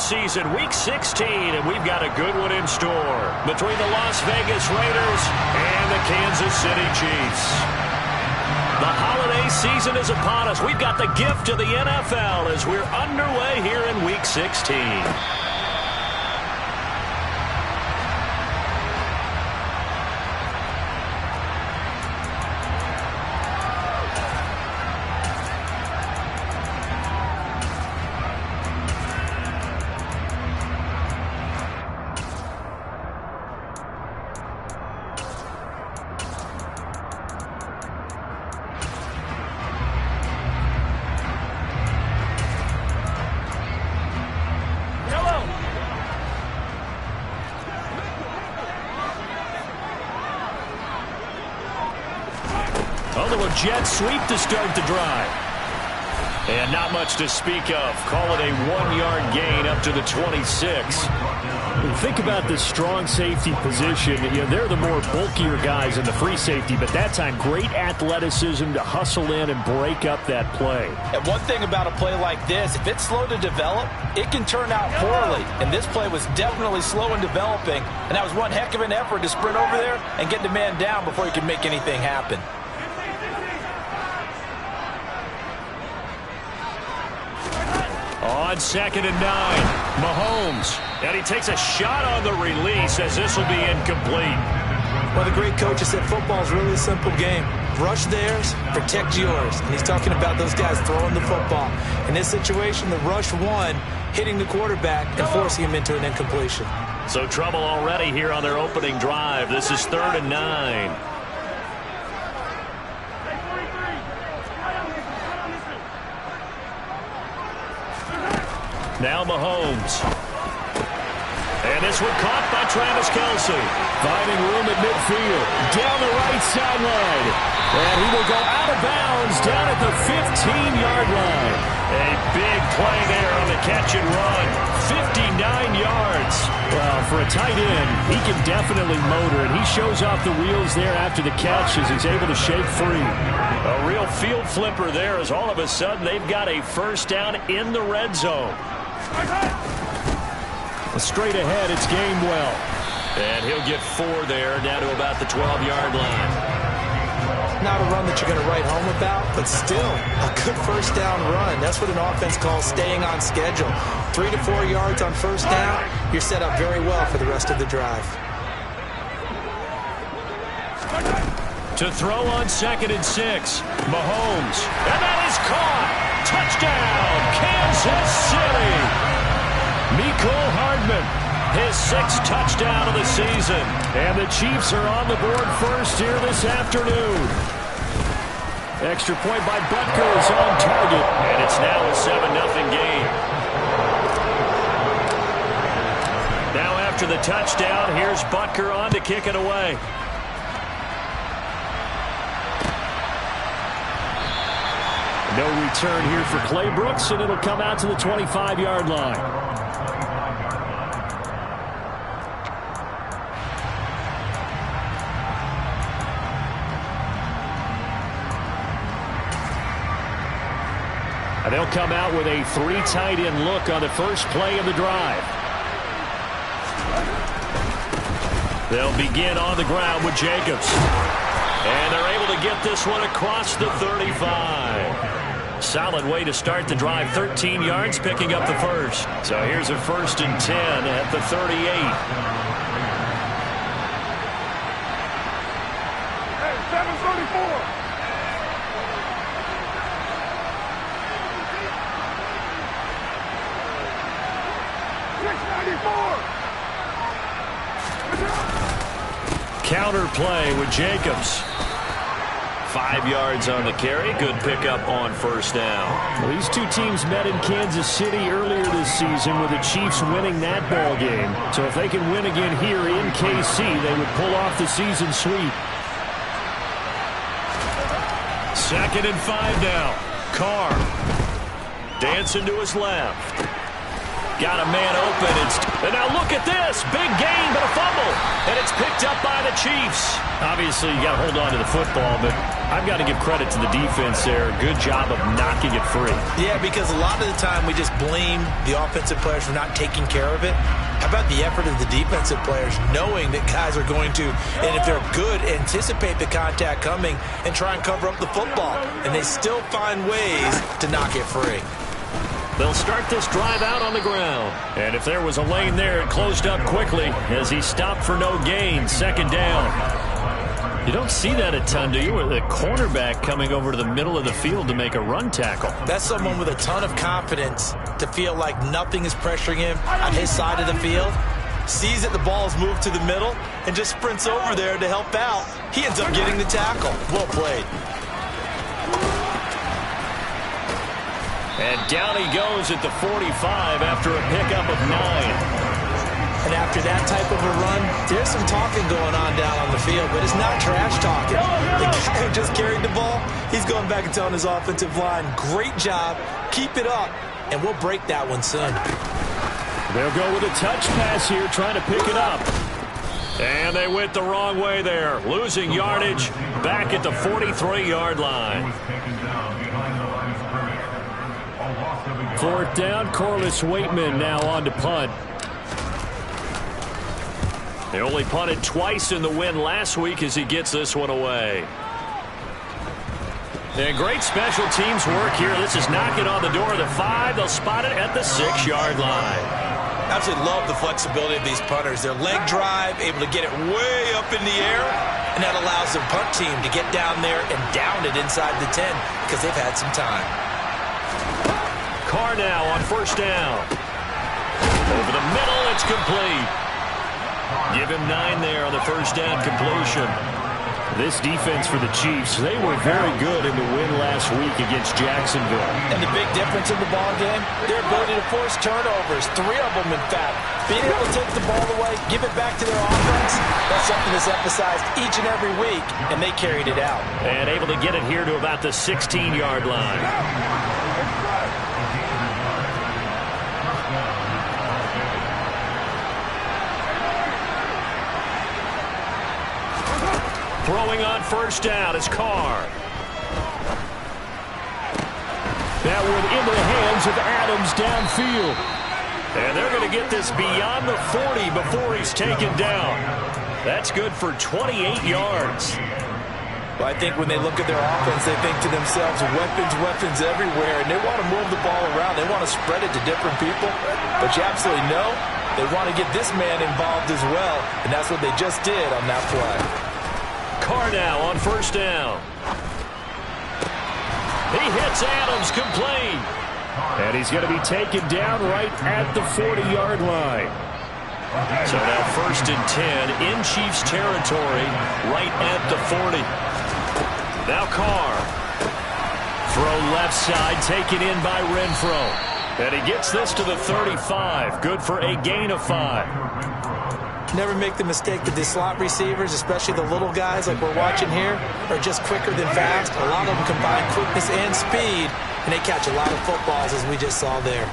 season, Week 16, and we've got a good one in store between the Las Vegas Raiders and the Kansas City Chiefs. The holiday season is upon us. We've got the gift of the NFL as we're underway here in Week 16. Jet sweep to start the drive. And not much to speak of. Call it a 1-yard gain up to the 26. Think about the strong safety position. They're the more bulkier guys in the free safety, but that time great athleticism to hustle in and break up that play. And one thing about a play like this, if it's slow to develop, it can turn out poorly. And this play was definitely slow in developing, and that was one heck of an effort to sprint over there and get the man down before he could make anything happen. On 2nd and 9, Mahomes. And he takes a shot on the release as this will be incomplete. Well, the great coach has said football is really a simple game. Rush theirs, protect yours. And he's talking about those guys throwing the football. In this situation, the rush won, hitting the quarterback and forcing him into an incompletion. So trouble already here on their opening drive. This is 3rd and 9. Now Mahomes. And this one caught by Travis Kelce. Finding room at midfield. Down the right sideline. And he will go out of bounds down at the 15-yard line. A big play there on the catch and run. 59 yards. Well, for a tight end, he can definitely motor, and he shows off the wheels there after the catch as he's able to shake free. A real field flipper there as all of a sudden they've got a first down in the red zone. Straight ahead, it's Gainwell. And he'll get 4 there, down to about the 12-yard line. Not a run that you're going to write home about, but still a good first down run. That's what an offense calls staying on schedule. 3 to 4 yards on first down, you're set up very well for the rest of the drive. To throw on 2nd and 6, Mahomes. And that is caught. Touchdown, Kansas City. Mecole Hardman, his 6th touchdown of the season. And the Chiefs are on the board first here this afternoon. Extra point by Butker is on target. And it's now a 7-0 game. Now after the touchdown, here's Butker on to kick it away. No return here for Clay Brooks, and it'll come out to the 25-yard line. And they'll come out with a 3 tight end look on the first play of the drive. They'll begin on the ground with Jacobs. And they're able to get this one across the 35. Solid way to start the drive. 13 yards, picking up the first. So here's a 1st and 10 at the 38. Hey, 734. Counter play with Jacobs. 5 yards on the carry. Good pickup on first down. Well, these two teams met in Kansas City earlier this season with the Chiefs winning that ball game. So if they can win again here in KC, they would pull off the season sweep. 2nd and 5 now. Carr dancing to his left. Got a man open. And now look at this. Big gain, but a fumble. And it's picked up by the Chiefs. Obviously, you got to hold on to the football, but I've got to give credit to the defense there. Good job of knocking it free. Yeah, because a lot of the time we just blame the offensive players for not taking care of it. How about the effort of the defensive players knowing that guys are going to, and if they're good, anticipate the contact coming and try and cover up the football. And they still find ways to knock it free. They'll start this drive out on the ground. And if there was a lane there, it closed up quickly as he stopped for no gain. Second down. You don't see that a ton, do you? With a cornerback coming over to the middle of the field to make a run tackle. That's someone with a ton of confidence to feel like nothing is pressuring him on his side of the field. Sees that the ball is moved to the middle and just sprints over there to help out. He ends up getting the tackle. Well played. And down he goes at the 45 after a pickup of 9. And after that type of a run, there's some talking going on down on the field, but it's not trash talking. The guy who just carried the ball, he's going back and telling his offensive line, great job, keep it up, and we'll break that one soon. They'll go with a touch pass here, trying to pick it up. And they went the wrong way there, losing yardage back at the 43-yard line. Fourth down, Corliss Waitman now on to punt. They only punted twice in the win last week as he gets this one away. And great special teams work here. This is knocking on the door of the 5. They'll spot it at the 6-yard line. Absolutely love the flexibility of these punters. Their leg drive, able to get it way up in the air, and that allows the punt team to get down there and down it inside the 10 because they've had some time. Carr now on first down. Over the middle, it's complete. Give him 9 there on the first down completion. This defense for the Chiefs, they were very good in the win last week against Jacksonville. And the big difference in the ball game, their ability to force turnovers, 3 of them in fact. Being able to take the ball away, give it back to their offense, that's something that's emphasized each and every week, and they carried it out. And able to get it here to about the 16-yard line. Throwing on first down is Carr. That one into the hands of Adams downfield. And they're going to get this beyond the 40 before he's taken down. That's good for 28 yards. Well, I think when they look at their offense, they think to themselves, weapons everywhere, and they want to move the ball around. They want to spread it to different people. But you absolutely know they want to get this man involved as well, and that's what they just did on that play. Carr now on first down. He hits Adams complete. And he's going to be taken down right at the 40-yard line. So now first and 10 in Chiefs territory right at the 40. Now Carr. Throw left side taken in by Renfro. And he gets this to the 35. Good for a gain of 5. Never make the mistake that the slot receivers, especially the little guys like we're watching here, are just quicker than fast. A lot of them combine quickness and speed, and they catch a lot of footballs, as we just saw there.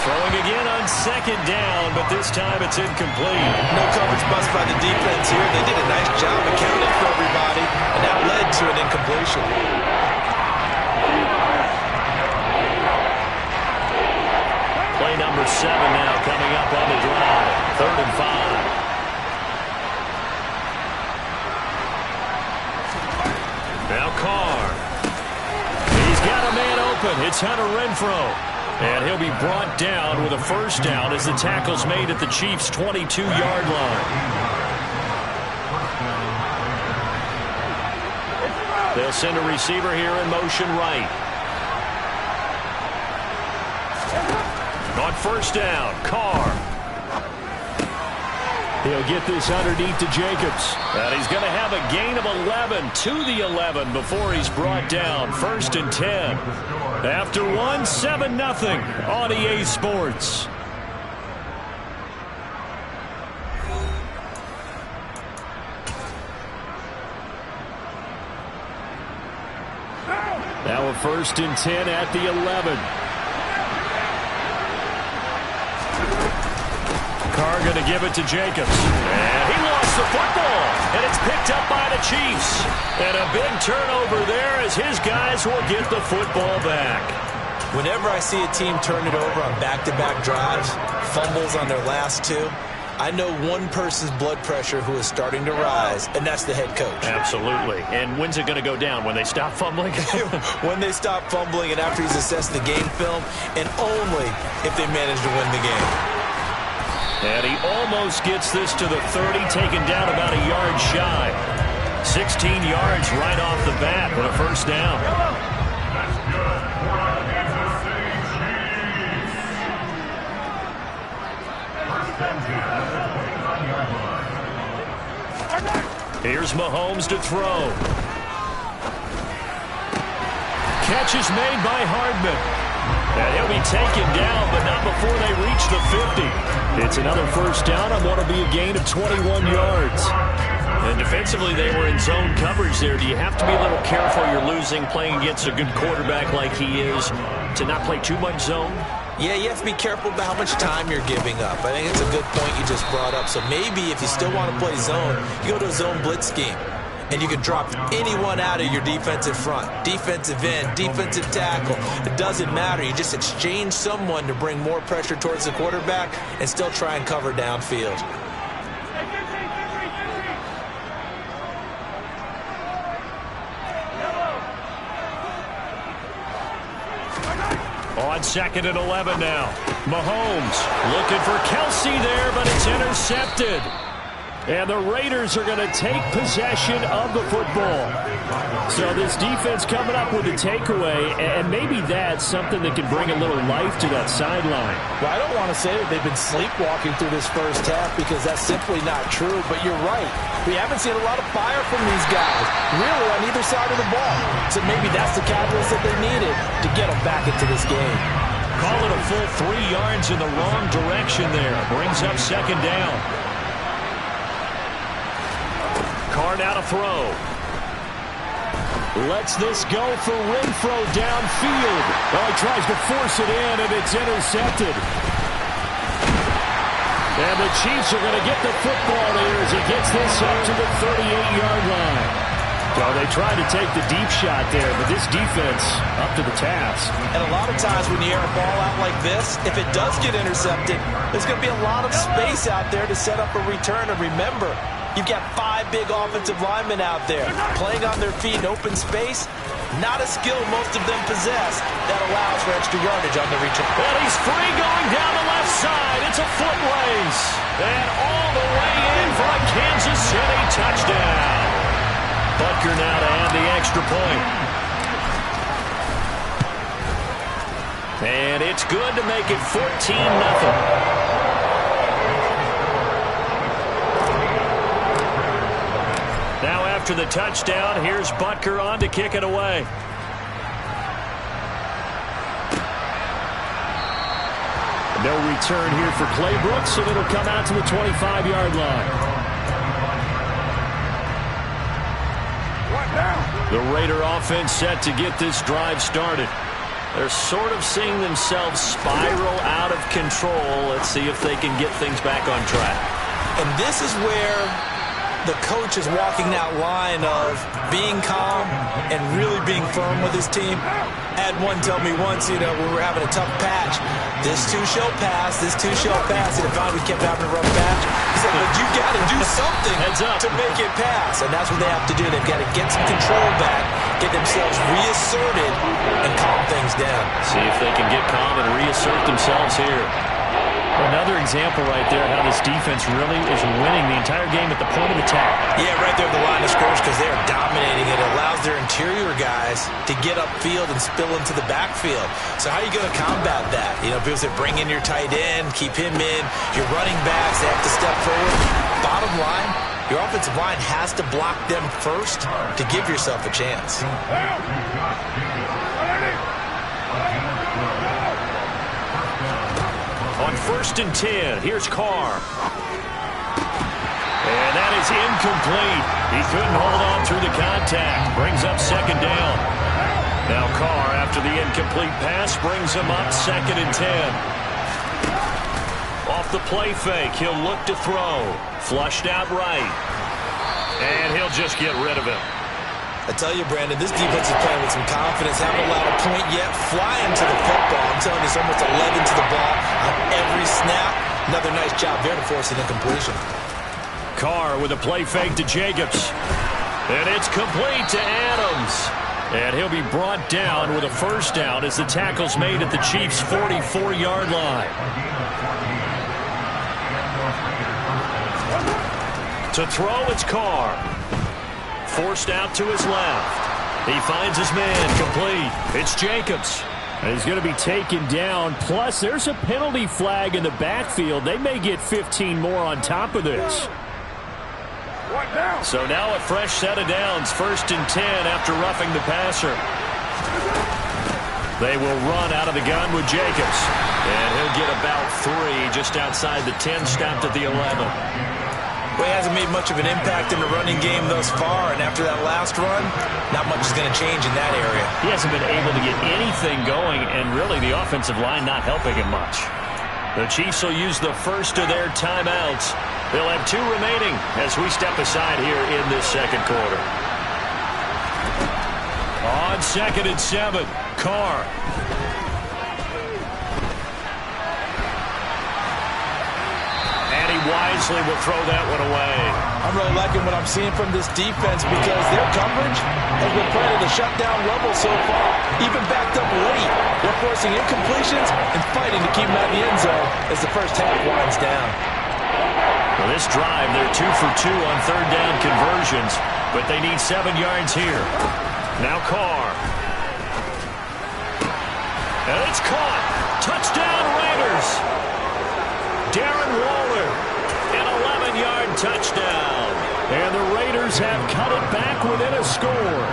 Throwing again on second down, but this time it's incomplete. No coverage bust by the defense here. They did a nice job accounting for everybody, and that led to an incompletion. Play number 7 now coming up on the drive. 3rd and 5. Now Carr. He's got a man open. It's Hunter Renfro. And he'll be brought down with a first down as the tackle's made at the Chiefs' 22-yard line. They'll send a receiver here in motion right. On first down, Carr. He'll get this underneath to Jacobs. And he's going to have a gain of 11 to the 11 before he's brought down. 1st and 10. After 1, 7-0 on EA Sports. Now a 1st and 10 at the 11. Carr going to give it to Jacobs. And he lost the football. And it's picked up by the Chiefs. And a big turnover there as his guys will get the football back. Whenever I see a team turn it over on back-to-back drives, fumbles on their last two, I know one person's blood pressure who is starting to rise, and that's the head coach. Absolutely. And when's it going to go down? When they stop fumbling? When they stop fumbling and after he's assessed the game film, and only if they manage to win the game. And he almost gets this to the 30, taken down about a yard shy. 16 yards right off the bat and a first down. Here's Mahomes to throw. Catch is made by Hardman. And he'll be taken down, but not before they reach the 50. It's another first down on what will be a gain of 21 yards. And defensively, they were in zone coverage there. Do you have to be a little careful you're losing playing against a good quarterback like he is to not play too much zone? Yeah, you have to be careful about how much time you're giving up. I think it's a good point you just brought up. So maybe if you still want to play zone, you go to a zone blitz scheme. And you can drop anyone out of your defensive front. Defensive end, defensive tackle. It doesn't matter. You just exchange someone to bring more pressure towards the quarterback and still try and cover downfield. On 2nd and 11 now. Mahomes looking for Kelsey there, but it's intercepted. And the Raiders are going to take possession of the football. So this defense coming up with a takeaway, and maybe that's something that can bring a little life to that sideline. Well, I don't want to say that they've been sleepwalking through this first half because that's simply not true, but you're right. We haven't seen a lot of fire from these guys, really, on either side of the ball. So maybe that's the catalyst that they needed to get them back into this game. Call it a full 3 yards in the wrong direction there. Brings up 2nd down. Carr now to throw. Lets this go for Renfro downfield. Oh, he tries to force it in, and it's intercepted. And the Chiefs are going to get the football here as he gets this up to the 38-yard line. Well, they tried to take the deep shot there, but this defense up to the task. And a lot of times when you air a ball out like this, if it does get intercepted, there's going to be a lot of space out there to set up a return. And remember, you've got 5 big offensive linemen out there playing on their feet in open space. Not a skill most of them possess that allows for extra yardage on the return. And he's free going down the left side. It's a foot race. And all the way in for a Kansas City touchdown. Butker now to add the extra point. And it's good to make it 14-0. Now after the touchdown, here's Butker on to kick it away. No return here for Claybrooks, and it'll come out to the 25-yard line. The Raider offense set to get this drive started. They're sort of seeing themselves spiral out of control. Let's see if they can get things back on track. And this is where the coach is walking that line of being calm and really being firm with his team. I had one tell me once, when we were having a tough patch, this too shall pass, this too shall pass. And if we kept having a rough patch, he said, but you got to do something to make it pass. And that's what they have to do. They've got to get some control back, get themselves reasserted, and calm things down. See if they can get calm and reassert themselves here. Another example right there how this defense really is winning the entire game at the point of attack. Yeah, right there at the line of scrimmage because they are dominating it. It allows their interior guys to get upfield and spill into the backfield. So how are you going to combat that? People say bring in your tight end, keep him in. Your running backs, they have to step forward. Bottom line, your offensive line has to block them first to give yourself a chance. On 1st and 10, here's Carr. And that is incomplete. He couldn't hold on through the contact. Brings up 2nd down. Now Carr, after the incomplete pass, brings him up 2nd and 10. Off the play fake, he'll look to throw. Flushed out right. And he'll just get rid of it. I tell you, Brandon, this defense is playing with some confidence. Haven't allowed a point yet. Flying to the football. I'm telling you, it's almost 11 to the ball on every snap. Another nice job there to force an incompletion. Carr with a play fake to Jacobs. And it's complete to Adams. And he'll be brought down with a first down as the tackle's made at the Chiefs' 44-yard line. To throw, it's Carr. Forced out to his left. He finds his man complete. It's Jacobs. And he's going to be taken down. Plus, there's a penalty flag in the backfield. They may get 15 more on top of this. So now a fresh set of downs. 1st and 10 after roughing the passer. They will run out of the gun with Jacobs. And he'll get about 3 just outside the 10, stopped at the 11. Well, he hasn't made much of an impact in the running game thus far, and after that last run, not much is going to change in that area. He hasn't been able to get anything going, and really the offensive line not helping him much. The Chiefs will use the first of their timeouts. They'll have 2 remaining as we step aside here in this second quarter. On 2nd and 7, Carr. Wisely will throw that one away. I'm really liking what I'm seeing from this defense because their coverage has been playing at a shutdown level so far, even backed up late. They're forcing incompletions and fighting to keep them out of the end zone as the first half winds down. Well, this drive, they're 2 for 2 on 3rd down conversions, but they need 7 yards here. Now Carr. And it's caught. Touchdown Raiders. Darren Waller. An 11-yard touchdown. And the Raiders have cut it back within a score.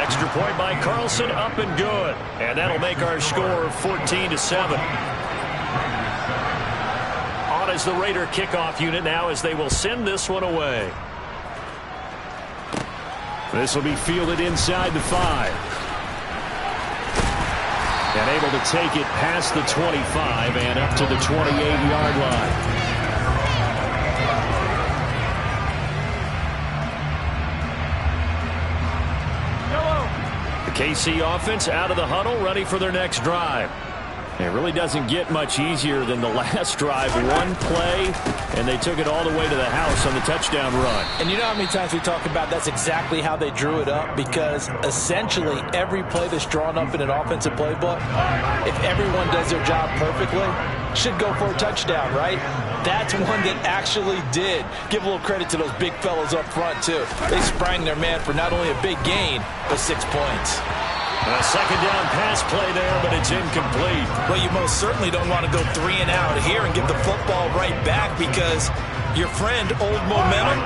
Extra point by Carlson, up and good. And that'll make our score 14-7. On is the Raider kickoff unit now as they will send this one away. This will be fielded inside the 5. And able to take it past the 25 and up to the 28-yard line. The KC offense out of the huddle, ready for their next drive. It really doesn't get much easier than the last drive. One play, and they took it all the way to the house on the touchdown run. And you know how many times we talk about that's exactly how they drew it up, because essentially every play that's drawn up in an offensive playbook, if everyone does their job perfectly, should go for a touchdown, right? That's one that actually did. Give a little credit to those big fellas up front, too. They sprang their man for not only a big gain, but 6 points. A 2nd down pass play there, but it's incomplete. Well, you most certainly don't want to go 3 and out here and give the football right back, because your friend, Old Momentum,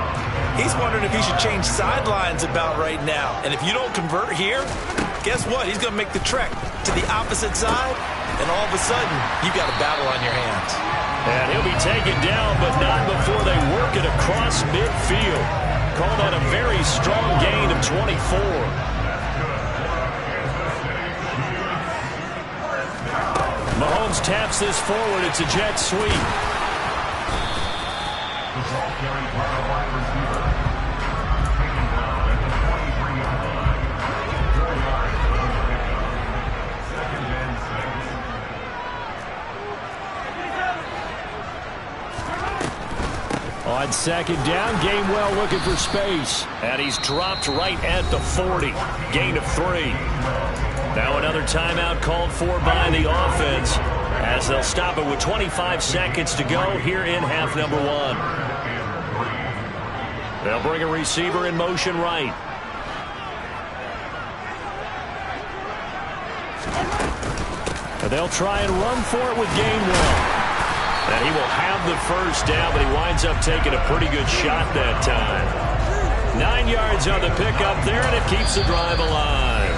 he's wondering if he should change sidelines about right now. And if you don't convert here, guess what? He's going to make the trek to the opposite side, and all of a sudden, you've got a battle on your hands. And he'll be taken down, but not before they work it across midfield. Call that a very strong gain of 24. Mahomes taps this forward. It's a jet sweep. On 2nd down, Gainwell looking for space. And he's dropped right at the 40. Gain of 3. Now another timeout called for by the offense as they'll stop it with 25 seconds to go here in half number 1. They'll bring a receiver in motion right. And they'll try and run for it with Gainwell. And he will have the first down, but he winds up taking a pretty good shot that time. 9 yards on the pickup there, and it keeps the drive alive.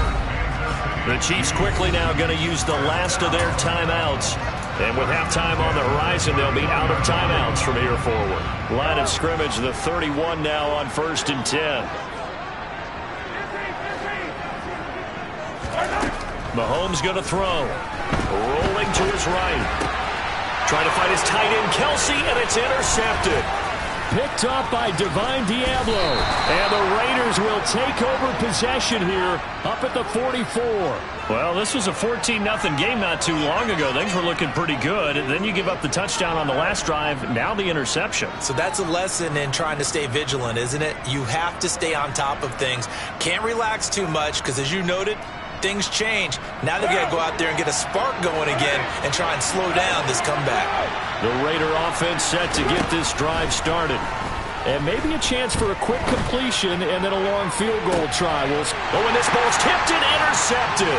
The Chiefs quickly now going to use the last of their timeouts. And with halftime on the horizon, they'll be out of timeouts from here forward. Line of scrimmage, the 31 now on 1st and 10. Mahomes going to throw. Rolling to his right. Trying to find his tight end, Kelsey, and it's intercepted. Picked off by Divine Diablo. And the Raiders will take over possession here up at the 44. Well, this was a 14-0 game not too long ago. Things were looking pretty good. And then you give up the touchdown on the last drive. Now the interception. So that's a lesson in trying to stay vigilant, isn't it? You have to stay on top of things. Can't relax too much because, as you noted, things change. Now they've got to go out there and get a spark going again and try and slow down this comeback. The Raider offense set to get this drive started. And maybe a chance for a quick completion and then a long field goal try. Oh, and this ball's tipped and intercepted.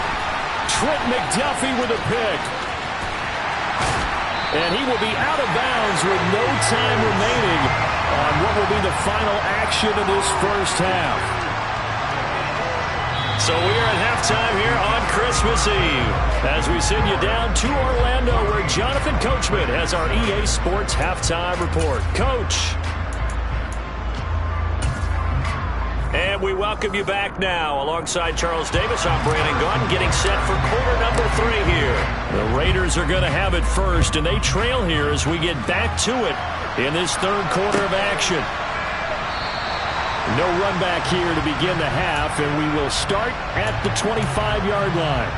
Trent McDuffie with a pick. And he will be out of bounds with no time remaining on what will be the final action of this first half. So we are at halftime here on Christmas Eve as we send you down to Orlando where Jonathan Coachman has our EA Sports halftime report. Coach. And we welcome you back now. Alongside Charles Davis, I'm Brandon Gaudin getting set for quarter number 3 here. The Raiders are going to have it first, and they trail here as we get back to it in this third quarter of action. No run back here to begin the half, and we will start at the 25-yard line.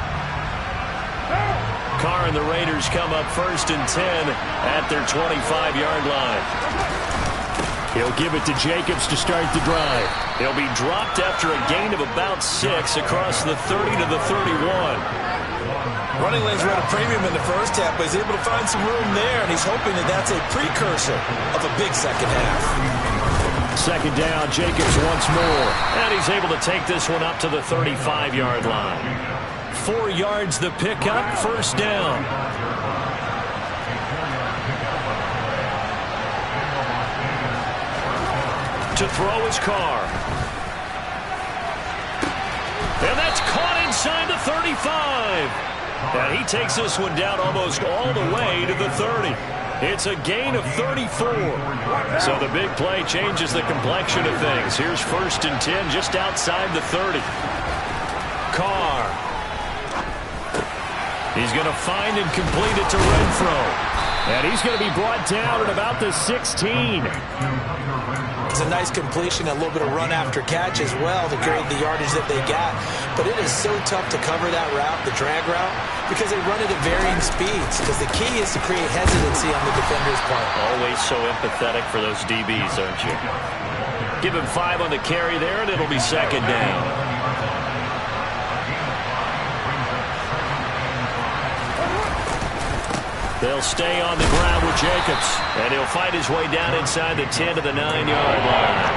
Carr and the Raiders come up 1st and 10 at their 25-yard line. He'll give it to Jacobs to start the drive. He'll be dropped after a gain of about 6 across the 30 to the 31. Running lanes were at a premium in the first half, but he's able to find some room there, and he's hoping that that's a precursor of a big second half. Second down, Jacobs once more. And he's able to take this one up to the 35-yard line. 4 yards the pickup, first down. To throw his Carr. And that's caught inside the 35. And he takes this one down almost all the way to the 30. It's a gain of 34. So the big play changes the complexion of things. Here's 1st and 10 just outside the 30. Carr. He's going to find and complete it to Renfro. And he's going to be brought down at about the 16. It's a nice completion, a little bit of run after catch as well to create the yardage that they got. But it is so tough to cover that route, the drag route, because they run it at varying speeds. Because the key is to create hesitancy on the defender's part. Always so empathetic for those DBs, aren't you? Give him 5 on the carry there, and it'll be 2nd down. They'll stay on the ground with Jacobs, and he'll fight his way down inside the 10 to the 9-yard line.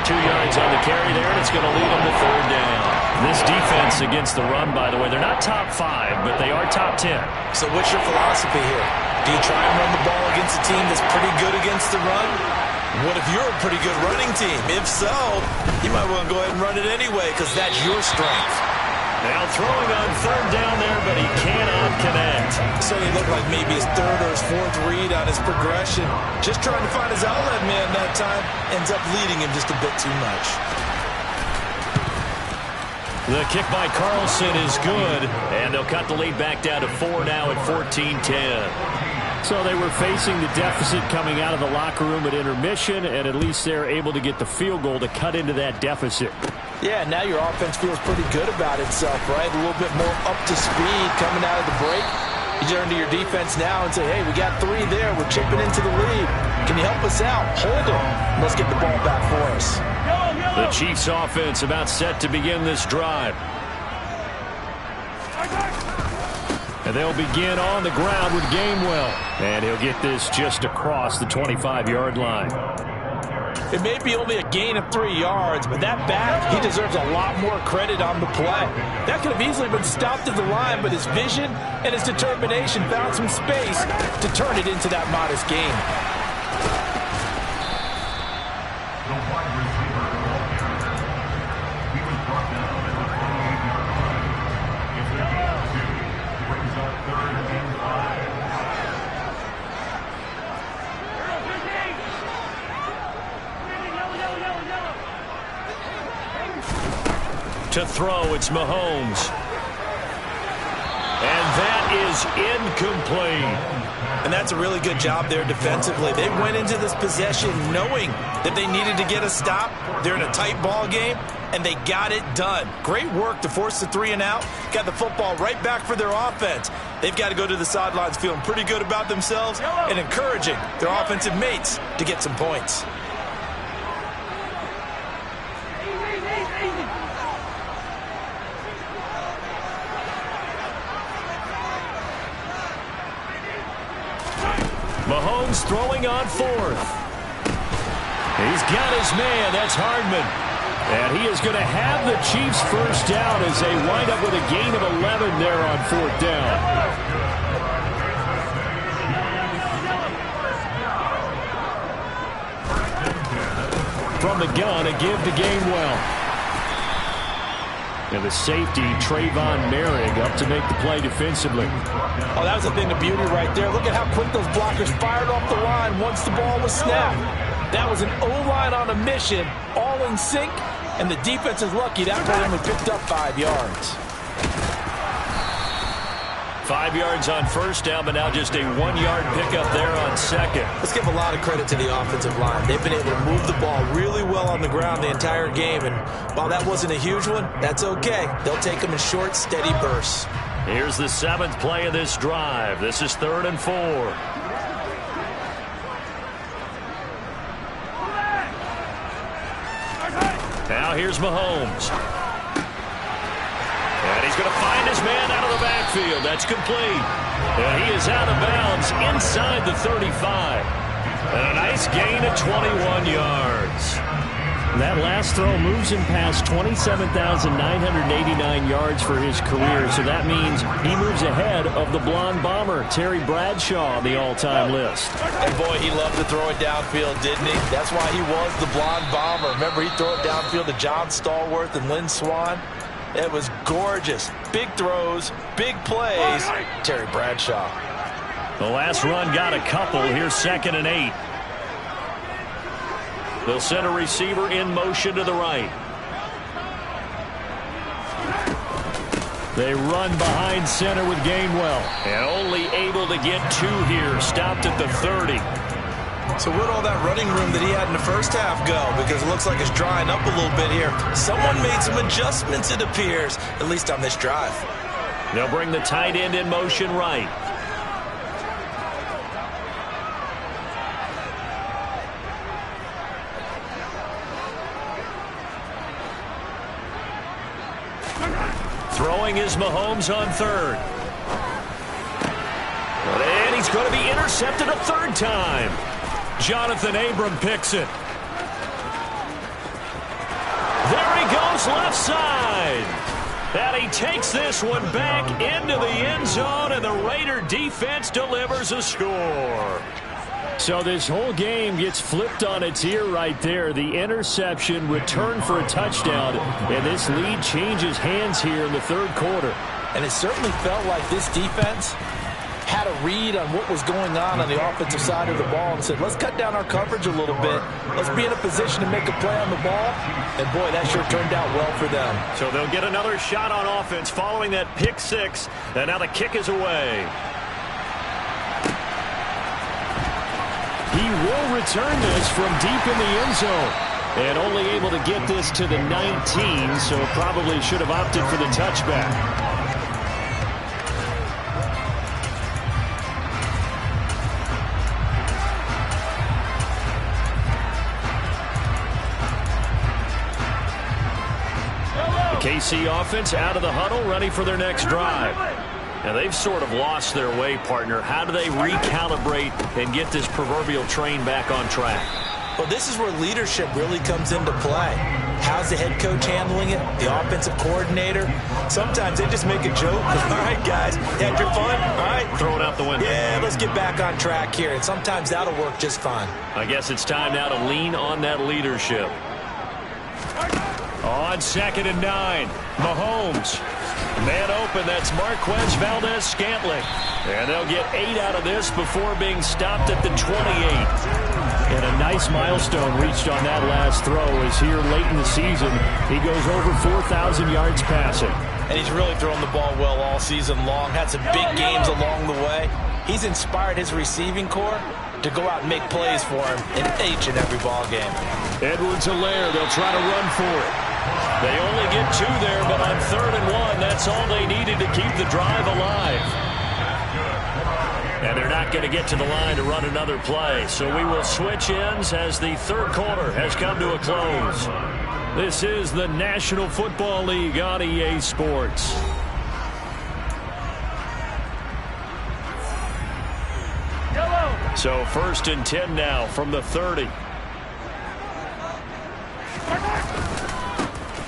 2 yards on the carry there, and it's going to lead him to 3rd down. This defense against the run, by the way, they're not top 5, but they are top 10. So what's your philosophy here? Do you try and run the ball against a team that's pretty good against the run? What if you're a pretty good running team? If so, you might want to go ahead and run it anyway because that's your strength. Now throwing on 3rd down there, but he cannot connect. Certainly looked like maybe his 3rd or his 4th read on his progression. Just trying to find his outlet man that time. Ends up leading him just a bit too much. The kick by Carlson is good, and they'll cut the lead back down to 4 now at 14-10. So they were facing the deficit coming out of the locker room at intermission, and at least they're able to get the field goal to cut into that deficit. Yeah, now your offense feels pretty good about itself, right? A little bit more up to speed coming out of the break. You turn to your defense now and say, hey, we got 3 there. We're chipping into the lead. Can you help us out? Hold them. Let's get the ball back for us. The Chiefs offense about set to begin this drive. And they'll begin on the ground with Gainwell. And he'll get this just across the 25-yard line. It may be only a gain of 3 yards, but that back, he deserves a lot more credit on the play. That could have easily been stopped at the line, but his vision and his determination found some space to turn it into that modest gain. To throw, it's Mahomes. And that is incomplete. And that's a really good job there defensively. They went into this possession knowing that they needed to get a stop. They're in a tight ball game, and they got it done. Great work to force the 3 and out. Got the football right back for their offense. They've got to go to the sidelines feeling pretty good about themselves and encouraging their offensive mates to get some points. Mahomes throwing on 4th. He's got his man. That's Hardman. And he is going to have the Chiefs first down as they wind up with a gain of 11 there on 4th down. From the gun, a give to Gainwell. And the safety, Trayvon Merrick, up to make the play defensively. Oh, that was a thing of beauty right there. Look at how quick those blockers fired off the line once the ball was snapped. That was an O-line on a mission, all in sync, and the defense is lucky that one only picked up 5 yards. 5 yards on first down, but now just a 1-yard pickup there on second. Let's give a lot of credit to the offensive line. They've been able to move the ball really well on the ground the entire game, and while that wasn't a huge one, that's okay. They'll take them in short, steady bursts. Here's the 7th play of this drive. This is 3rd and 4. Now here's Mahomes. And he's going to find his man out of the backfield. That's complete. And he is out of bounds inside the 35. And a nice gain of 21 yards. That last throw moves him past 27,989 yards for his career. So that means he moves ahead of the blonde bomber, Terry Bradshaw, on the all-time list. And boy, he loved to throw it downfield, didn't he? That's why he was the blonde bomber. Remember, he'd throw it downfield to John Stallworth and Lynn Swann. It was gorgeous. Big throws, big plays. Terry Bradshaw. The last run got a couple. Here's 2nd and 8. They'll send a receiver in motion to the right. They run behind center with Gainwell. And only able to get 2 here. Stopped at the 30. So where'd all that running room that he had in the first half go? Because it looks like it's drying up a little bit here. Someone made some adjustments, it appears, at least on this drive. They'll bring the tight end in motion right. Throwing is Mahomes on 3rd. And he's going to be intercepted a 3rd time. Jonathan Abram picks it. There he goes left side. And he takes this one back into the end zone, and the Raider defense delivers a score. So this whole game gets flipped on its ear right there. The interception, return for a touchdown, and this lead changes hands here in the 3rd quarter. And it certainly felt like this defense had a read on what was going on the offensive side of the ball and said, let's cut down our coverage a little bit. Let's be in a position to make a play on the ball. And, boy, that sure turned out well for them. So they'll get another shot on offense following that pick 6. And now the kick is away. He will return this from deep in the end zone. And only able to get this to the 19, so probably should have opted for the touchback. KC offense out of the huddle, ready for their next drive. Now, they've sort of lost their way, partner. How do they recalibrate and get this proverbial train back on track? Well, this is where leadership really comes into play. How's the head coach handling it? The offensive coordinator? Sometimes they just make a joke. All right, guys, had your fun? All right. Throw it out the window. Yeah, let's get back on track here. And sometimes that'll work just fine. I guess it's time now to lean on that leadership. On 2nd and 9, Mahomes. Man open, that's Marquez Valdez-Scantling. And they'll get 8 out of this before being stopped at the 28. And a nice milestone reached on that last throw as here late in the season, he goes over 4,000 yards passing. And he's really thrown the ball well all season long. Had some big games along the way. He's inspired his receiving corps to go out and make plays for him in each and every ball game. Edwards-Helaire, they'll try to run for it. They only get 2 there, but on 3rd and 1, that's all they needed to keep the drive alive. And they're not going to get to the line to run another play. So we will switch ends as the 3rd quarter has come to a close. This is the National Football League on EA Sports. So 1st and 10 now from the 30.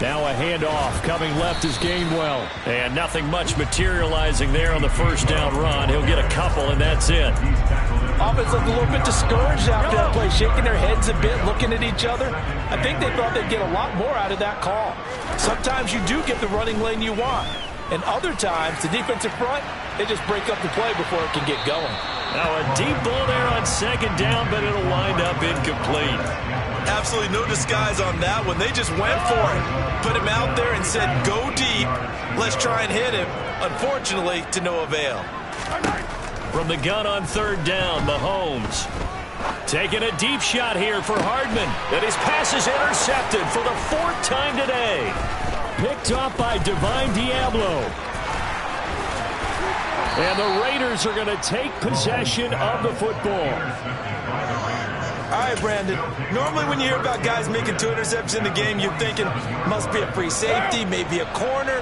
Now a handoff coming left is Gainwell. And nothing much materializing there on the 1st down run. He'll get a couple, and that's it. Offense looked a little bit discouraged after that play, shaking their heads a bit, looking at each other. I think they thought they'd get a lot more out of that call. Sometimes you do get the running lane you want. And other times, the defensive front, they just break up the play before it can get going. Now a deep ball there on 2nd down, but it'll wind up incomplete. Absolutely no disguise on that one. They just went for it. Put him out there and said, go deep. Let's try and hit him. Unfortunately, to no avail. From the gun on 3rd down, Mahomes. Taking a deep shot here for Hardman. And his pass is intercepted for the 4th time today. Picked off by Divine Diablo. And the Raiders are going to take possession of the football. All right, Brandon. Normally when you hear about guys making 2 interceptions in the game, you're thinking must be a free safety, maybe a corner.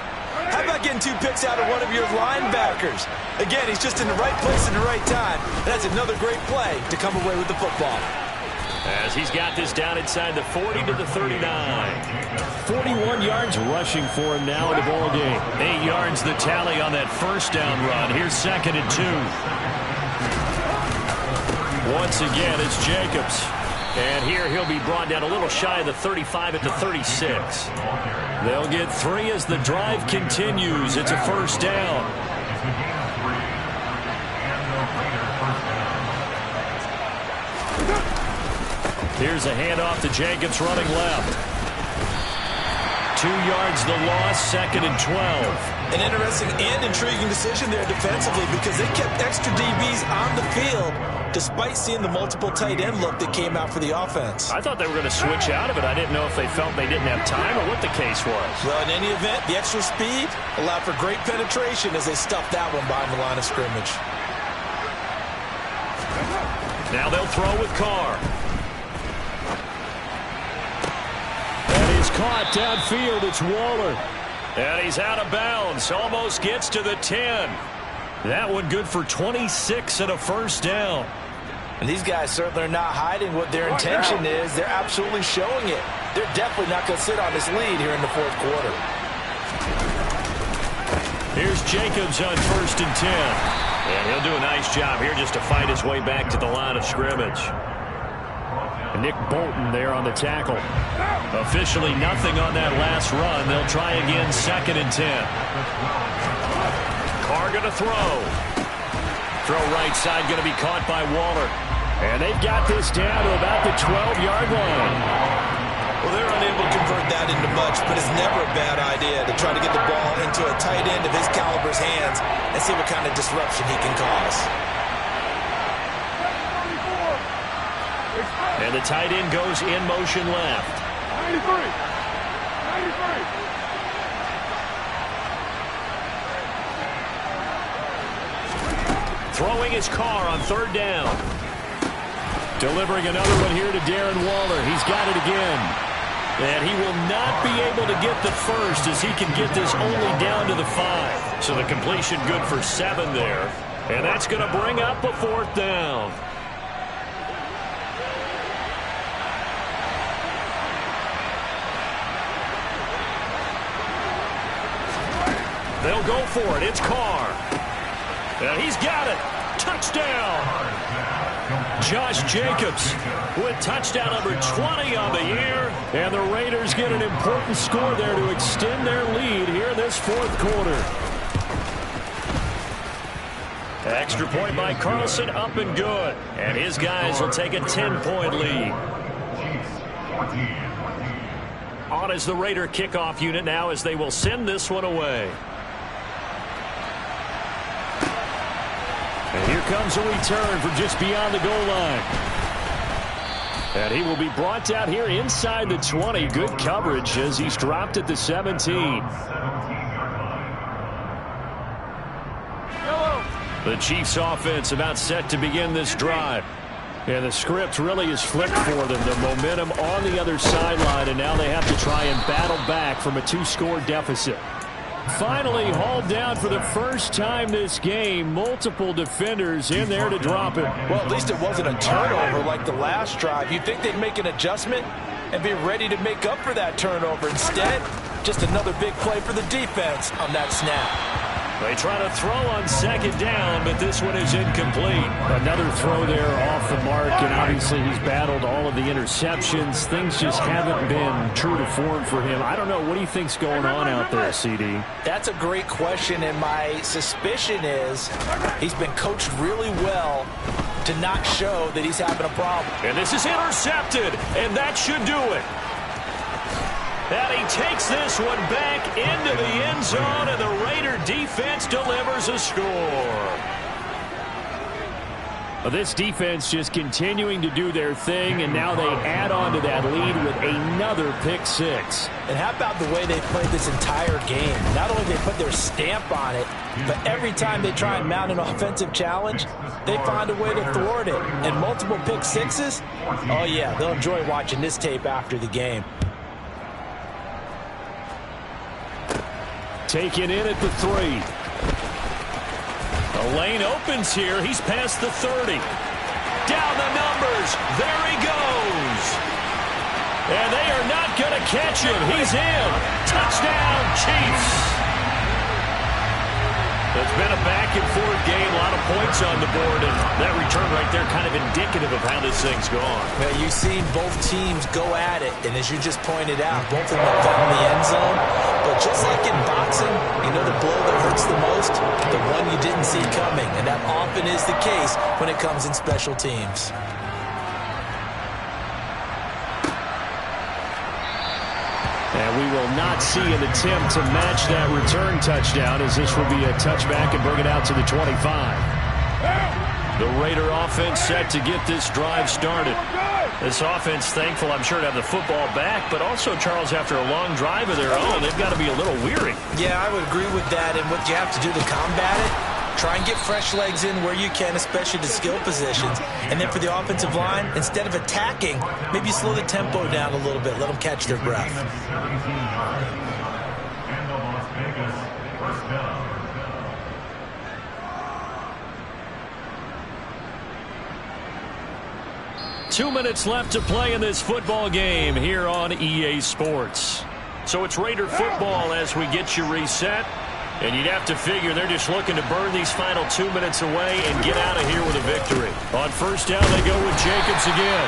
How about getting 2 picks out of one of your linebackers? Again, he's just in the right place at the right time. That's another great play to come away with the football. As he's got this down inside the 40 to the 39. 41 yards rushing for him now in the ball game. 8 yards the tally on that 1st down run. Here's 2nd and 2. Once again, it's Jacobs. And here he'll be brought down a little shy of the 35 at the 36. They'll get 3 as the drive continues. It's a 1st down. Here's a handoff to Jacobs running left. 2 yards the loss, 2nd and 12. An interesting and intriguing decision there defensively because they kept extra DBs on the field despite seeing the multiple tight end look that came out for the offense. I thought they were going to switch out of it. I didn't know if they felt they didn't have time or what the case was. Well, in any event, the extra speed allowed for great penetration as they stuffed that one behind the line of scrimmage. Now they'll throw with Carr. Caught downfield, it's Waller. And he's out of bounds, almost gets to the 10. That one good for 26 and a 1st down. And these guys certainly are not hiding what their intention is. They're absolutely showing it. They're definitely not going to sit on this lead here in the 4th quarter. Here's Jacobs on 1st and 10. And he'll do a nice job here just to fight his way back to the line of scrimmage. Nick Bolton there on the tackle. Officially nothing on that last run. They'll try again, 2nd and 10. Carr going to throw. Throw right side going to be caught by Waller. And they've got this down to about the 12-yard line. Well, they're unable to convert that into much, but it's never a bad idea to try to get the ball into a tight end of his caliber's hands and see what kind of disruption he can cause. And the tight end goes in motion left. 93. Throwing his Carr on 3rd down. Delivering another one here to Darren Waller. He's got it again. And he will not be able to get the 1st as he can get this only down to the 5. So the completion good for 7 there. And that's going to bring up a 4th down. They'll go for it. It's Carr. And he's got it. Touchdown. Josh Jacobs with touchdown number 20 on the year. And the Raiders get an important score there to extend their lead here in this 4th quarter. Extra point by Carlson, up and good. And his guys will take a 10-point lead. On is the Raider kickoff unit now as they will send this one away. And here comes a return from just beyond the goal line. And he will be brought down here inside the 20. Good coverage as he's dropped at the 17. The Chiefs offense about set to begin this drive. And the script really is flipped for them. The momentum on the other sideline, and now they have to try and battle back from a 2-score deficit. Finally hauled down for the first time this game. Multiple defenders in there to drop it. Well, at least it wasn't a turnover like the last drive. You'd think they'd make an adjustment and be ready to make up for that turnover. Instead, just another big play for the defense on that snap. They try to throw on second down, but this one is incomplete. Another throw there off the mark, and obviously he's battled all of the interceptions. Things just haven't been true to form for him. I don't know. What do you think's going on out there, CD? That's a great question, and my suspicion is he's been coached really well to not show that he's having a problem. And this is intercepted, and that should do it. And he takes this one back into the end zone, and the Raider defense delivers a score. Well, this defense just continuing to do their thing, and now they add on to that lead with another pick six. And how about the way they played this entire game? Not only they put their stamp on it, but every time they try and mount an offensive challenge, they find a way to thwart it. And multiple pick sixes? Oh, yeah, they'll enjoy watching this tape after the game. Taken in at the 3. The lane opens here. He's past the 30. Down the numbers. There he goes. And they are not going to catch him. He's in. Touchdown, Chiefs. It's been a back-and-forth game, a lot of points on the board, and that return right there kind of indicative of how this thing's gone. Well, you've seen both teams go at it, and as you just pointed out, both of them have found the end zone. But just like in boxing, you know the blow that hurts the most? The one you didn't see coming, and that often is the case when it comes in special teams. And we will not see an attempt to match that return touchdown, as this will be a touchback and bring it out to the 25. The Raider offense set to get this drive started. This offense thankful, I'm sure, to have the football back, but also, Charles, after a long drive of their own, they've got to be a little weary. Yeah, I would agree with that, and what you have to do to combat it, try and get fresh legs in where you can, especially to skill positions. And then for the offensive line, instead of attacking, maybe slow the tempo down a little bit. Let them catch their breath. Two minutes left to play in this football game here on EA Sports. So it's Raider football as we get you reset. And you'd have to figure they're just looking to burn these final 2 minutes away and get out of here with a victory. On first down, they go with Jacobs again.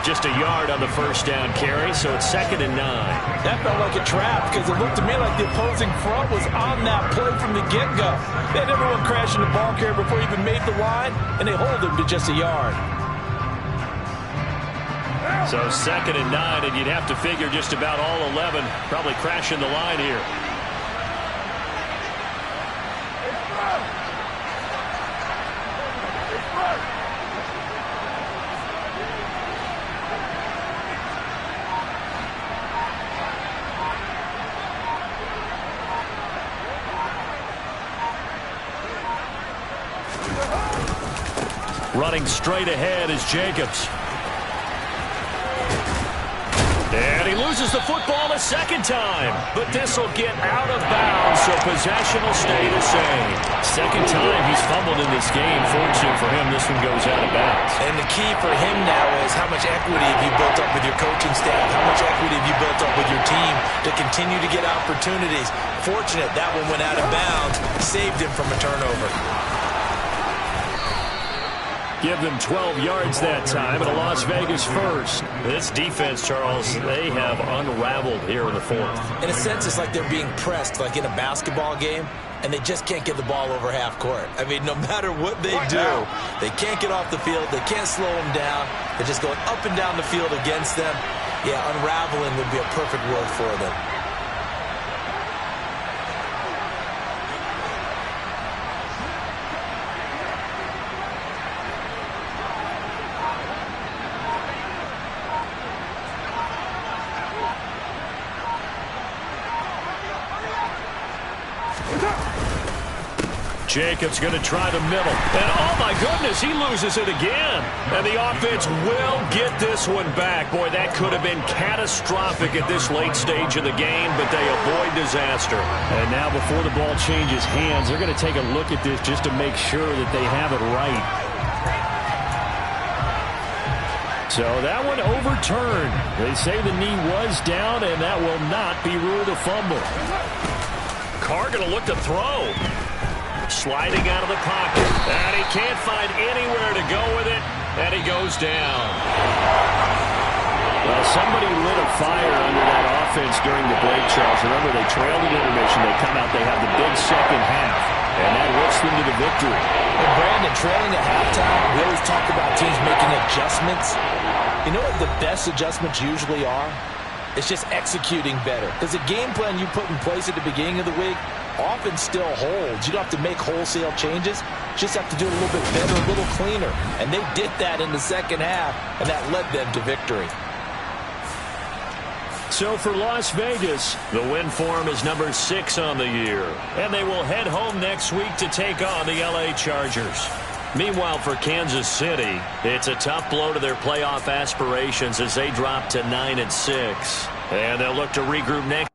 Just a yard on the first down carry, so it's 2nd and 9. That felt like a trap because it looked to me like the opposing front was on that play from the get-go. They had everyone crashing the ball carrier before he even made the line, and they hold him to just a yard. So 2nd and 9, and you'd have to figure just about all 11 probably crashing the line here. Running straight ahead is Jacobs. And he loses the football a second time. But this will get out of bounds, so possession will stay the same. Second time he's fumbled in this game. Fortunate for him, this one goes out of bounds. And the key for him now is how much equity have you built up with your coaching staff? How much equity have you built up with your team to continue to get opportunities? Fortunate that one went out of bounds, saved him from a turnover. Give them 12 yards that time, and a Las Vegas first. This defense, Charles, they have unraveled here in the fourth. In a sense, it's like they're being pressed, like in a basketball game, and they just can't get the ball over half court. I mean, no matter what they do, they can't get off the field. They can't slow them down. They're just going up and down the field against them. Yeah, unraveling would be a perfect word for them. Jacobs going to try the middle. And, oh, my goodness, he loses it again. And the offense will get this one back. Boy, that could have been catastrophic at this late stage of the game, but they avoid disaster. And now before the ball changes hands, they're going to take a look at this just to make sure that they have it right. So that one overturned. They say the knee was down, and that will not be ruled a fumble. Carr going to look to throw. Sliding out of the pocket. And he can't find anywhere to go with it. And he goes down. Well, somebody lit a fire under that offense during the break, Charles. Remember, they trailed at intermission. They come out, they have the big second half. And that lifts them to the victory. And Brandon, trailing at halftime, we always talk about teams making adjustments. You know what the best adjustments usually are? It's just executing better. Because the game plan you put in place at the beginning of the week often still holds. You don't have to make wholesale changes. You just have to do it a little bit better, a little cleaner. And they did that in the second half, and that led them to victory. So for Las Vegas, the win form is number 6 on the year. And they will head home next week to take on the LA Chargers. Meanwhile, for Kansas City, it's a tough blow to their playoff aspirations as they drop to 9-6. And they'll look to regroup next.